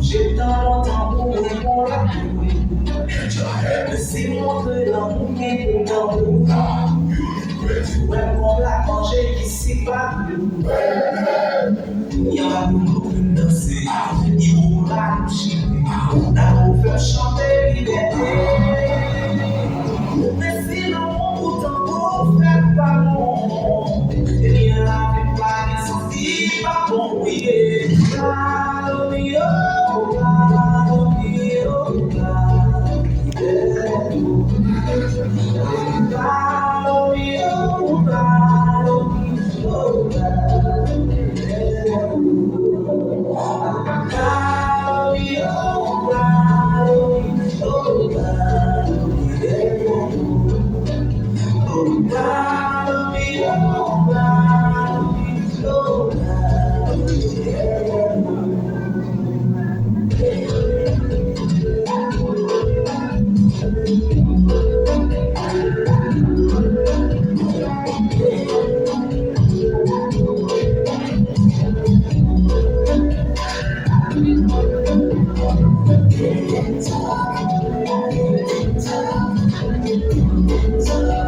J'ai tant longtemps pour répondre à tout. Mais c'est montrer l'amour qui peut t'en ouais, pour la manger qui s'y pas. Il y a beaucoup de danser, il faut la toucher. D'amour fait chanter liberté. Mais sinon, pourtant, vous faites pas bon. Et bien, la vie pas les sentis, pas bon, oui. So